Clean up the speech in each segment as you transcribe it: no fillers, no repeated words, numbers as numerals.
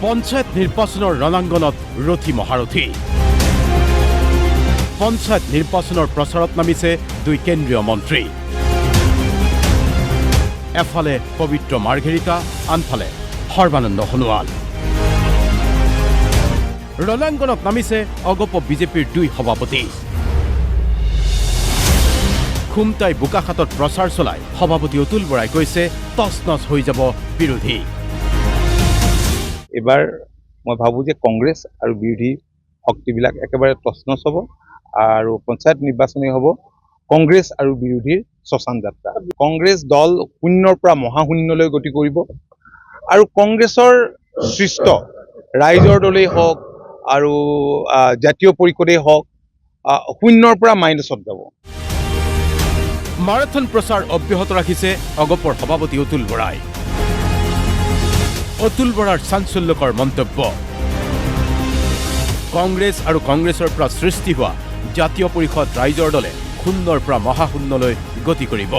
পঞ্চায়ত নিৰ্বাচনৰ ৰণাংগনত ৰথী মহাৰথী পঞ্চায়ত নিৰ্বাচনৰ প্ৰচাৰত নামিছে দুই কেন্দ্ৰীয় মন্ত্ৰী এফালে পবিত্ৰ মাৰ্ঘেৰিটা আনফালে সৰ্বানন্দ সোণোৱাল ৰণাংগনত নামিছে অগপ বিজেপিৰ দুই সভাপতি খুমটাই বোকাখাতত প্ৰচাৰ চলাই সভাপতি অতুল বৰাই কৈছে তছনছ হৈ যাব বিৰোধী এবাৰ মই ভাবো যে কংগ্ৰেছ আৰু বিৰোধী শক্তিবিলাক একেবাৰে তছনছ হ'ব আৰু পঞ্চায়ত নিৰ্বাচনী হ'ব কংগ্ৰেছ আৰু বিৰোধীৰ শ্মশান যাত্ৰা কংগ্ৰেছ দল শূন্যৰ পৰা মহাশূন্যলৈ গতি কৰিব আৰু কংগ্ৰেছৰ সৃষ্ট ৰাইজৰ দলেই হওক আৰু জাতীয় পৰিষদেই হওক শূন্যৰ পৰা মাইনাছত যাব মাৰাথন প্ৰচাৰ অব্যাহত ৰাখিছে অগপৰ সভাপতি অতুল বৰাই অতুল বৰাৰ চাঞ্চল্যকৰ মন্তব্য কংগ্ৰেছ আৰু কংগ্ৰেছৰ পৰা সৃষ্টি হোৱা জাতীয় পৰিষদ ৰাইজৰ দলে শূন্যৰ পৰা মহাশূন্যলৈ গতি কৰিব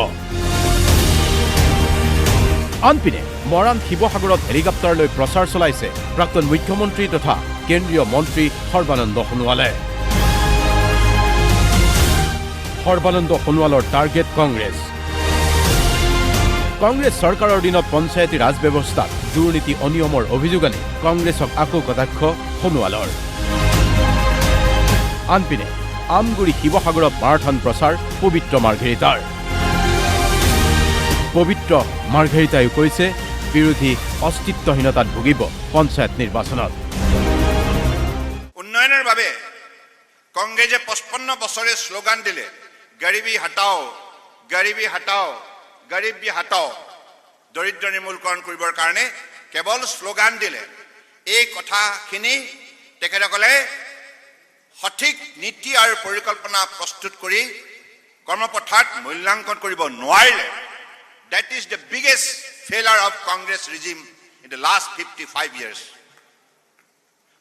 আনপিনে মৰাণ শিৱসাগৰত হেলিকপ্টাৰলৈ প্ৰচাৰ চলাইছে প্ৰাক্তন মুখ্যমন্ত্ৰী তথা কেন্দ্ৰীয় মন্ত্ৰী সৰ্বানন্দ সোণোৱালে সৰ্বানন্দ সোণোৱালৰ টাৰ্গেট কংগ্ৰেছ চৰকাৰৰ দিনত পঞ্চায়তী ৰাজ ব্যৱস্থাত দুৰ্নীতি অনিয়মৰ অভিযোগ আনি কংগ্ৰেছক আকৌ কটাক্ষ সোণোৱালৰ আনপিনে আমগুৰি শিৱসাগৰত মাৰাথন প্ৰচাৰ পবিত্ৰ মাৰ্ঘেৰিটাইও কৈছে বিৰোধী অস্তিত্বহীনতাত ভুগিব পঞ্চায়ত নিৰ্বাচনত উন্নয়নৰ বাবে কংগ্ৰেছে 55 বছৰে শ্লোগান দিলে গৰিবী হটাও গৰিবী হটাও গৰিবী হটাও দৰিদ্ৰ নিৰ্মূলকৰণ কৰিবৰ কাৰণে কেৱল শ্লোগান দিলে এই কথাখিনি তেখেতসকলে সঠিক নীতি আৰু পৰিকল্পনা প্ৰস্তুত কৰি কৰ্মপথাৰত মূল্যাংকন কৰিব নোৱাৰিলে that is the biggest failure of Congress regime in the last 55 years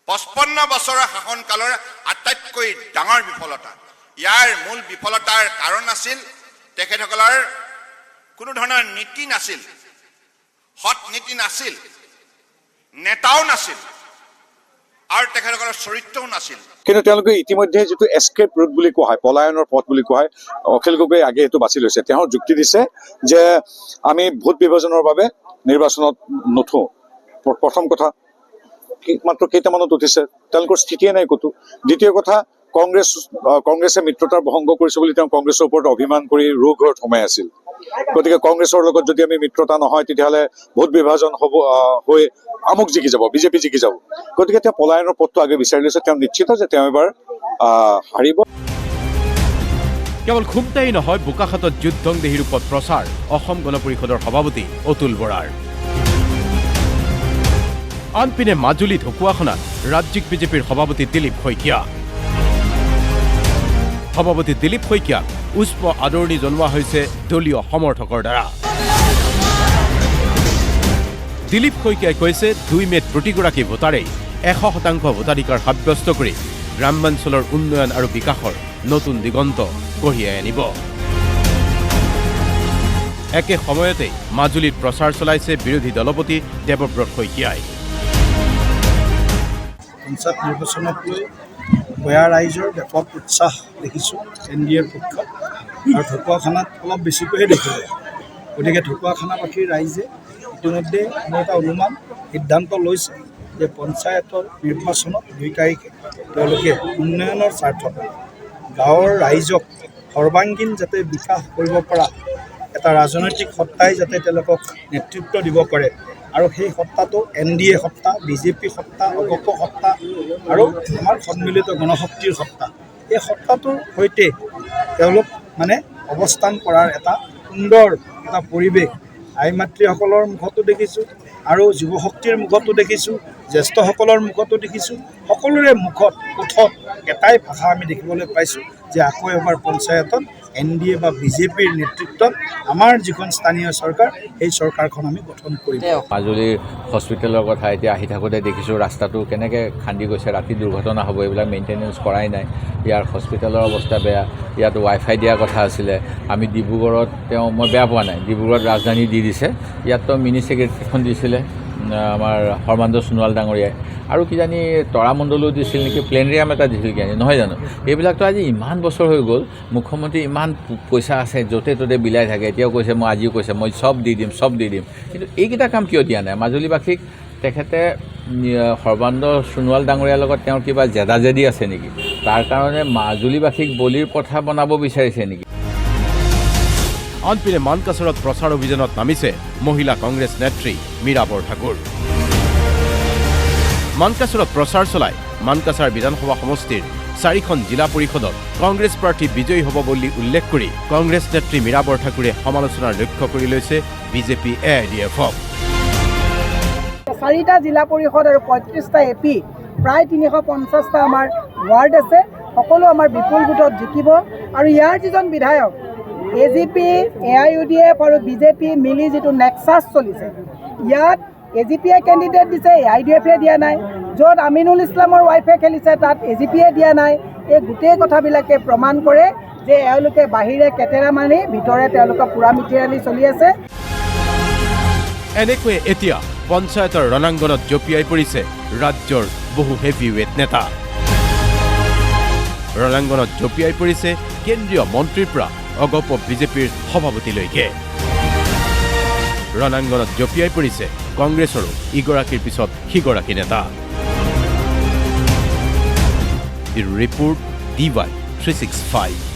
55 বছৰৰ শাসনকালৰ আটাইতকৈ ডাঙৰ বিফলতা ইয়াৰ মূল বিফলতাৰ কাৰণ আছিল তেখেতসকলৰ কোনো ধৰণৰ নীতি নাছিল হট নীতি নাছিল নেতাও নাছিল আৰু তেখেতসকলৰ চৰিত্ৰও নাছিল কিন্তু তেওঁলোকে ইতিমধ্যে যেটো এস্কেপ ৰুট বুলি কোৱা হয় পলায়নৰ পথ বুলি কোৱা হয় অখিল গগৈ আগে এটো বাছি লৈছে তেওঁ যুক্তি দিছে যে আমি ভোট বিভাজনৰ বাবে নিৰ্বাচনত নথো প্ৰথম কথা মাত্ৰ কেইটামানত উঠিছে তেওঁলোকৰ স্থিতিয়ে নাই কতো দ্বিতীয় কথা কংগ্ৰেছে মিত্ৰতাৰ ভংগ কৰিছে বুলি তেওঁ কংগ্ৰেছৰ ওপৰত অভিমান কৰি ৰোগত সোমাই আছিল গতিকে কংগ্ৰেছৰ লগত যদি আমি মিত্ৰতা নহয় তেতিয়াহ'লে ভোট বিভাজন হ'ব হৈ আমুক জিকি যাব বিজেপি জিকি যাব গতিকে তেওঁ পলায়নৰ পথটো আগে বিচাৰি লৈছে তেওঁ নিশ্চিত যে তেওঁ এবাৰ হাৰিব কেৱল খুমটাই নহয় বোকাখাতত যুদ্ধংদেহী ৰূপত প্ৰচাৰ অসম গণ পৰিষদৰ সভাপতি অতুল বৰাৰ আনপিনে মাজুলী ঢকুৱাখনাত ৰাজ্যিক বিজেপিৰ সভাপতি দিলীপ শইকীয়াক উষ্ম আদৰণি জনোৱা হৈছে দলীয় সমৰ্থকৰ দ্বাৰা দিলীপ শইকীয়াই কৈছে 2 মেত প্ৰতিগৰাকী ভোটাৰেই 100% ভোটাধিকাৰ সাব্যস্ত কৰি গ্ৰামাঞ্চলৰ উন্নয়ন আৰু বিকাশৰ নতুন দিগন্ত কঢ়িয়াই আনিব একে সময়তে মাজুলীত প্ৰচাৰ চলাইছে বিৰোধী দলপতি দেৱব্ৰত শইকীয়াই পঞ্চায়ত নিৰ্বাচনক লৈ গয়া ৰাইজৰ ব্যাপক উৎসাহ দেখিছোঁ এনডিএৰ পক্ষত আৰু ঢকুৱাখানাত অলপ বেছিকৈহে দেখিলে গতিকে ঢকুৱাখানাবাসীৰ ৰাইজে ইতিমধ্যে মোৰ এটা অনুমান সিদ্ধান্ত লৈছে যে পঞ্চায়তৰ নিৰ্বাচনত 2 তাৰিখে তেওঁলোকে উন্নয়নৰ স্বাৰ্থত গাঁৱৰ ৰাইজক সৰ্বাংগীন যাতে বিকাশ কৰিব পৰা এটা ৰাজনৈতিক সত্তাই যাতে তেওঁলোকক নেতৃত্ব দিব পাৰে আৰু সেই সত্তাটো এনডিএ সত্তা বিজেপি সত্তা অগপ সত্তা আৰু আমাৰ সন্মিলিত গণশক্তিৰ সত্তা এই সত্তাটোৰ সৈতে তেওঁলোক মানে অৱস্থান কৰাৰ এটা সুন্দৰ এটা পৰিৱেশ আই মাতৃসকলৰ মুখতো দেখিছোঁ আৰু যুৱশক্তিৰ মুখতো দেখিছোঁ জ্যেষ্ঠসকলৰ মুখতো দেখিছোঁ সকলোৰে মুখত ওঠত এটাই ভাষা আমি দেখিবলৈ পাইছোঁ যে আকৌ এবাৰ পঞ্চায়তত এনডিএ বা বিজেপিৰ নেতৃত্বত আমাৰ যিখন স্থানীয় চৰকাৰ এই চৰকাৰখন আমি গঠন কৰিম মাজুলীৰ হস্পিটেলৰ কথা এতিয়া আহি থাকোঁতে দেখিছোঁ ৰাস্তাটো কেনেকৈ খান্দি গৈছে ৰাতি দুৰ্ঘটনা হ'ব এইবিলাক মেইনটেনেঞ্চ কৰাই নাই ইয়াৰ হস্পিটেলৰ অৱস্থা বেয়া ইয়াত ৱাইফাই দিয়াৰ কথা আছিলে আমি ডিব্ৰুগড়ত মই বেয়া পোৱা নাই ডিব্ৰুগড়ত ৰাজধানী দি দিছে ইয়াততো মিনি ছেক্ৰেটাৰীখন দিছিলে আমাৰ সৰ্বানন্দ সোণোৱাল ডাঙৰীয়াই আৰু কিজানি তৰামণ্ডলো দিছিল নেকি, প্লেনেৰিয়াম এটা দিছিল কিজানি, নহয় জানো? এইবিলাকতো আজি ইমান বছৰ হৈ গ'ল, মুখ্যমন্ত্ৰী ইমান পইচা আছে য'তে ত'তে বিলাই থাকে, এতিয়াও কৈছে, মই আজিও কৈছে মই চব দি দিম। কিন্তু এইকেইটা কাম কিয় দিয়া নাই? মাজুলীবাসীক তেখেতে সৰ্বানন্দ সোণোৱাল ডাঙৰীয়াৰ লগত তেওঁৰ কিবা জেদাজেদি আছে নেকি? তাৰ কাৰণে মাজুলীবাসীক বলিৰ পথা বনাব বিচাৰিছে নেকি? আনপিনে মানকাছাৰত প্ৰচাৰ অভিযানত নামিছে মহিলা কংগ্ৰেছ নেত্ৰী মীৰা বৰঠাকুৰ। মানকাছাৰত প্ৰচাৰ চলাই মানকাছাৰ বিধানসভা সমষ্টিৰ 4খন জিলা পৰিষদত কংগ্ৰেছ প্ৰাৰ্থী বিজয়ী হ'ব বুলি উল্লেখ কৰি কংগ্ৰেছ নেত্ৰী মীৰা বৰঠাকুৰে সমালোচনাৰ লক্ষ্য কৰি লৈছে বিজেপি AIDFক। 4টা জিলা পৰিষদ আৰু 35টা AP, প্ৰায় 350টা আমাৰ ৱাৰ্ড আছে, সকলো আমাৰ বিপুল ভোটত জিকিব। আৰু ইয়াৰ যিজন বিধায়ক AGP, AIUDF আৰু বিজেপি মিলি যিটো নেক্সাছ চলিছে, ইয়াত AGPয়ে কেণ্ডিডেট দিছে, AIUDFে দিয়া নাই। য'ত আমিনুল ইছলামৰ ৱাইফে খেলিছে তাত AGPয়ে দিয়া নাই। এই গোটেই কথাবিলাকে প্ৰমাণ কৰে যে এওঁলোকে বাহিৰে কেটেৰা মাৰি ভিতৰে তেওঁলোকৰ পুৰা মিতিৰালি চলি আছে। এনেকৈয়ে এতিয়া পঞ্চায়তৰ ৰণাংগনত জঁপিয়াই পৰিছে ৰাজ্যৰ বহু হেভিৱেট নেতা। ৰণাংগনত জঁপিয়াই পৰিছে কেন্দ্ৰীয় মন্ত্ৰীৰ পৰা অগপ বিজেপিৰ সভাপতিলৈকে। ৰণাংগনত জঁপিয়াই পৰিছে কংগ্ৰেছৰো ইগৰাকীৰ পিছত সিগৰাকী নেতা। Report DY 365।